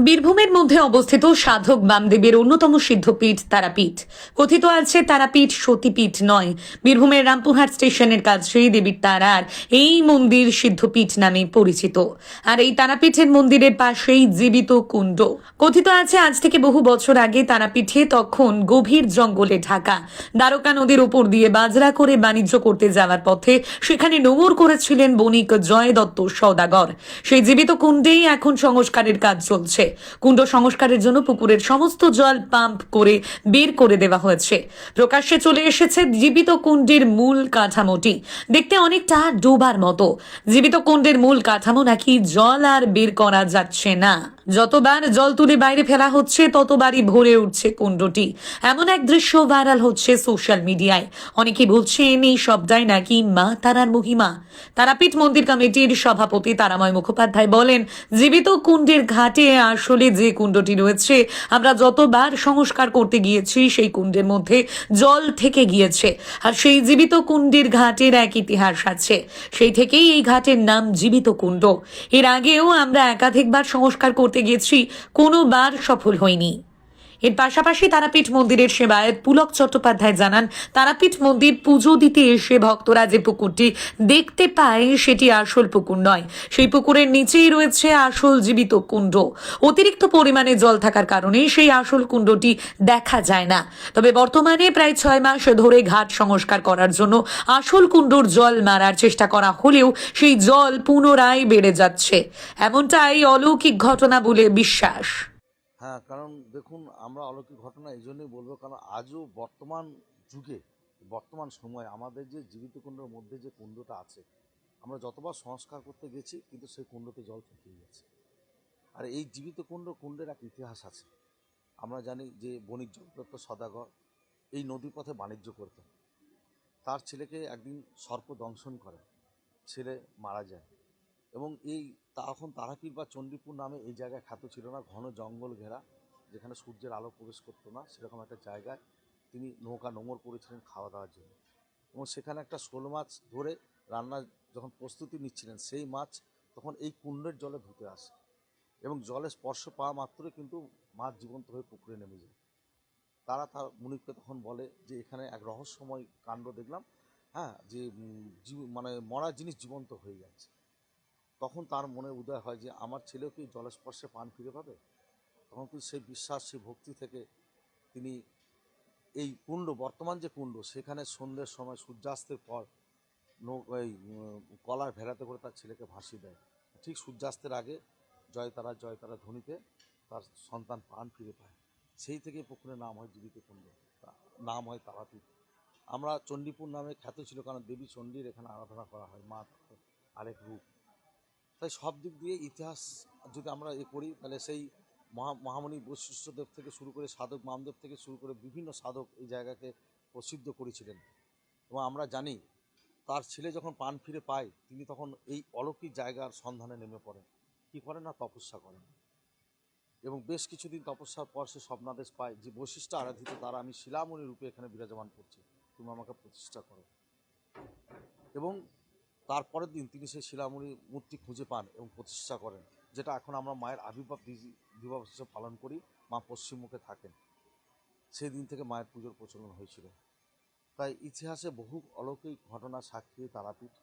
বীরভূমের মধ্যে অবস্থিত সাধক বামদেবের অন্যতম সিদ্ধপীঠ তারাপীঠ। কথিত আছে তারাপীঠ সতীপীঠ নয়, বীরভূমের রামপুরহাট স্টেশনের কাছে দেবীর তারার এই মন্দির সিদ্ধপীঠ নামে পরিচিত। আর এই তারাপীঠের মন্দিরের পাশেই জীবিত কুণ্ড। কথিত আছে আজ থেকে বহু বছর আগে তারাপীঠে তখন গভীর জঙ্গলে ঢাকা দ্বারকা নদীর উপর দিয়ে বাজরা করে বাণিজ্য করতে যাওয়ার পথে সেখানে নোঙর করেছিলেন বণিক জয় দত্ত সওদাগর। সেই জীবিত কুণ্ডেই এখন সংস্কারের কাজ চলছে। কুণ্ড সংস্কারের জন্য পুকুরের সমস্ত জল পাম্প করে বের করে দেওয়া হয়েছে। প্রকাশ্যে চলে এসেছে জীবিত কুণ্ডের মূল কাঠামোটি। দেখতে অনেকটা ডোবার মতো। জীবিত কুণ্ডের মূল কাঠামো নাকি জল আর বের করা যাচ্ছে না। যতবার জল তুলে বাইরে ফেলা হচ্ছে ততবারই ভরে উঠছে কুণ্ডটি। এমন এক দৃশ্য ভাইরাল হচ্ছে সোশ্যাল মিডিয়ায়। অনেকে বলছেন এই সবটাই নাকি মা তারার মহিমা। তারাপীঠ মন্দির কমিটির সভাপতি তারাময় মুখোপাধ্যায় বলেন, জীবিত কুণ্ডের ঘাটে আসলে যে কুণ্ডটি রয়েছে, আমরা যতবার সংস্কার করতে গিয়েছি সেই কুণ্ডের মধ্যে জল থেকে গিয়েছে। আর সেই জীবিত কুণ্ডের ঘাটের এক ইতিহাস আছে। সেই থেকেই এই ঘাটের নাম জীবিত কুণ্ড। এর আগেও আমরা একাধিকবার সংস্কার করতে গিয়েছি, কোনোবার সফল হয়নি। এর পাশাপাশি তারাপীঠ মন্দিরের সেবায়ত পুলক চট্টোপাধ্যায় জানান, তারাপীঠ মন্দির পুজো দিতে এসে ভক্তরা যে পুকুরটি দেখতে পায় সেটি আসল পুকুর নয়। সেই পুকুরের নিচেই রয়েছে আসল জীবিত কুণ্ড। অতিরিক্ত পরিমাণে জল থাকার কারণে সেই আসল কুণ্ডটি দেখা যায় না। তবে বর্তমানে প্রায় 6 মাস ধরে ঘাট সংস্কার করার জন্য আসল কুণ্ডর জল মারার চেষ্টা করা হলেও সেই জল পুনরায় বেড়ে যাচ্ছে। এমনটাই অলৌকিক ঘটনা বলে বিশ্বাস। হ্যাঁ, কারণ দেখুন, আমরা অলৌকিক ঘটনা এই জন্যই বলবো, কারণ আজও বর্তমান যুগে, বর্তমান সময়ে আমাদের যে জীবিত কুণ্ডের মধ্যে যে কুণ্ডটা আছে, আমরা যতবার সংস্কার করতে গেছি কিন্তু সেই কুণ্ডতে জল থেকেই গেছে। আর এই জীবিত কুণ্ডের এক ইতিহাস আছে। আমরা জানি যে বণিক জয় দত্ত সওদাগর এই নদীপথে বাণিজ্য করতেন। তার ছেলেকে একদিন সর্প দংশন করে, ছেলে মারা যায়। এবং এই তখন তারাপীঠ বা চণ্ডীপুর নামে এই জায়গায় খ্যাত ছিল না। ঘন জঙ্গল ঘেরা, যেখানে সূর্যের আলো প্রবেশ করতো না, সেরকম একটা জায়গায় তিনি নৌকা নোঙর করেছিলেন খাওয়া দাওয়ার জন্য। এবং সেখানে একটা শোল মাছ ধরে রান্নার যখন প্রস্তুতি নিচ্ছিলেন, সেই মাছ তখন এই কুণ্ডের জলে ধুতে আসে এবং জলে স্পর্শ পাওয়া মাত্রই কিন্তু মাছ জীবন্ত হয়ে পুকুরে নেমে যায়। তার মুনিককে তখন বলে যে এখানে এক রহস্যময় কাণ্ড দেখলাম, হ্যাঁ, যে মানে মরা জিনিস জীবন্ত হয়ে যাচ্ছে। তখন তার মনে উদয় হয় যে আমার ছেলেও কি জলস্পর্শে প্রাণ ফিরে পাবে। তখন কিন্তু সেই বিশ্বাস, সেই ভক্তি থেকে তিনি এই কুণ্ড, বর্তমান যে কুণ্ড, সেখানে সন্ধ্যের সময় সূর্যাস্তের পর এই কলার ভেড়াতে করে তার ছেলেকে ভাসিয়ে দেয়। ঠিক সূর্যাস্তের আগে জয়তারা জয়তারা ধ্বনিতে তার সন্তান প্রাণ ফিরে পায়। সেই থেকে পুকুরের নাম হয় জীবিত কুণ্ড, নাম হয় তারাপীঠ। আমরা চণ্ডীপুর নামে খ্যাত ছিল, কারণ দেবী চণ্ডীর এখানে আরাধনা করা হয়, মা আরেক রূপ। তাই সব দিক দিয়ে ইতিহাস যদি আমরা করি, তাহলে সেই মহামণি বৈশিষ্ট্যদেব থেকে শুরু করে সাধক বামদেব থেকে শুরু করে বিভিন্ন সাধক এই জায়গাকে প্রসিদ্ধ করেছিলেন। এবং আমরা জানি তার ছেলে যখন প্রাণ ফিরে পায়, তিনি তখন এই অলৌকিক জায়গার সন্ধানে নেমে পড়েন। কী করেন না, তপস্যা করেন। এবং বেশ কিছুদিন তপস্যার পর সে স্বপ্নাদেশ পায় যে বৈশিষ্ট্য আরাধিত দ্বারা আমি শিলামণি রূপে এখানে বিরাজমান করছি, তুমি আমাকে প্রতিষ্ঠা করো। এবং তারপরের দিন তিনি সেই শিলামণি মূর্তি খুঁজে পান এবং প্রতিষ্ঠা করেন, যেটা এখন আমরা মায়ের আবির্ভাব দিবস হিসেবে পালন করি। মা পশ্চিমমুখে থাকেন, সেই দিন থেকে মায়ের পুজোর প্রচলন হয়েছিল। তাই ইতিহাসে বহু অলৌকিক ঘটনা সাক্ষী তারাপীঠ।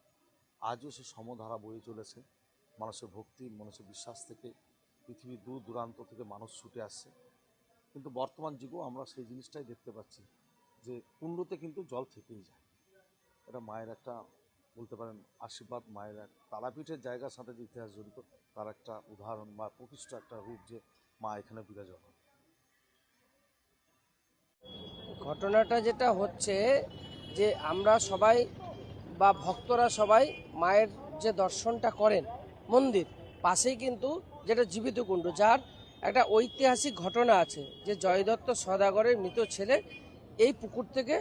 আজও সে সমধারা বয়ে চলেছে। মানুষের ভক্তি, মানুষের বিশ্বাস থেকে পৃথিবীর দূর দূরান্ত থেকে মানুষ ছুটে আসছে। কিন্তু বর্তমান যুগেও আমরা সেই জিনিসটাই দেখতে পাচ্ছি যে কুণ্ডতে কিন্তু জল থেকেই যায়। এটা মায়ের একটা, বলতে পারেন, আশীর্বাদ। মায়ের এক তারাপীঠের জায়গার সাথে যে ইতিহাস জড়িত, তার একটা উদাহরণ বা প্রকৃষ্ট একটা রূপ যে মা এখানে বিরাজমান। ঘটনাটা যেটা হচ্ছে যে আমরা সবাই বা ভক্তরা সবাই মায়ের যে দর্শনটা করেন, মন্দির পাশেই কিন্তু যেটা জীবিত কুণ্ড, যার একটা ঐতিহাসিক ঘটনা আছে যে জয়দত্ত সওদাগরের মৃত ছেলে এই পুকুর থেকে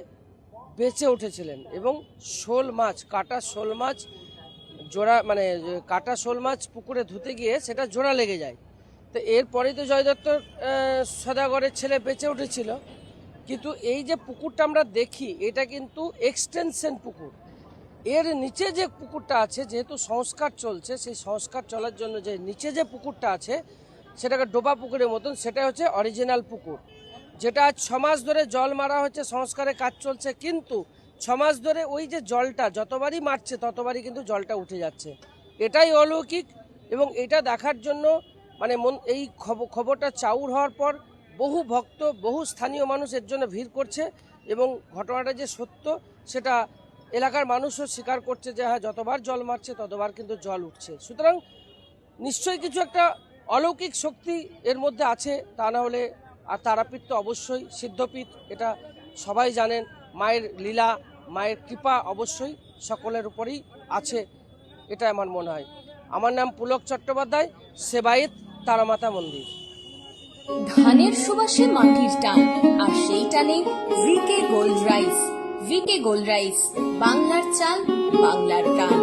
বেঁচে উঠেছিলেন এবং শোল মাছ, কাটা শোল মাছ জোড়া, মানে কাটা শোল মাছ পুকুরে ধুতে গিয়ে সেটা জোড়া লেগে যায়। তো এরপরেই তো জয়দত্ত সওদাগরের ছেলে বেঁচে উঠেছিল। কিন্তু এই যে পুকুরটা আমরা দেখি, এটা কিন্তু এক্সটেনশন পুকুর। এর নিচে যে পুকুরটা আছে, যেহেতু সংস্কার চলছে, সেই সংস্কার চলার জন্য যে নিচে যে পুকুরটা আছে, সেটাকে ডোবা পুকুরের মতন, সেটা হচ্ছে অরিজিনাল পুকুর, যেটা আজ 6 মাস ধরে জল মারা হচ্ছে, সংস্কারের কাজ চলছে, কিন্তু 6 মাস ধরে ওই যে জলটা যতবারই মারছে ততবারই কিন্তু জলটা উঠে যাচ্ছে। এটাই অলৌকিক, এবং এটা দেখার জন্য মানে এই খবরটা চাউর হওয়ার পর বহু ভক্ত, বহু স্থানীয় মানুষ এর জন্য ভিড় করছে, এবং ঘটনাটা যে সত্য সেটা এলাকার মানুষও স্বীকার করছে যে হ্যাঁ, যতবার জল মারছে ততবার কিন্তু জল উঠছে। সুতরাং নিশ্চয়ই কিছু একটা অলৌকিক শক্তি এর মধ্যে আছে, তা না হলে আর তারাপীঠ তো অবশ্যই সিদ্ধপীঠ, এটা সবাই জানেন। মায়ের লীলা, মায়ের কৃপা অবশ্যই সকলের উপরেই আছে, এটা আমার মনে হয়। আমার নাম পুলক চট্টোপাধ্যায়, সেবায়েত তারামাতা মন্দির। ধানের সুবাসে মাটির টান, আর সেই টানে V K gold rice. V K gold rice, বাংলার চাল, বাংলার গান।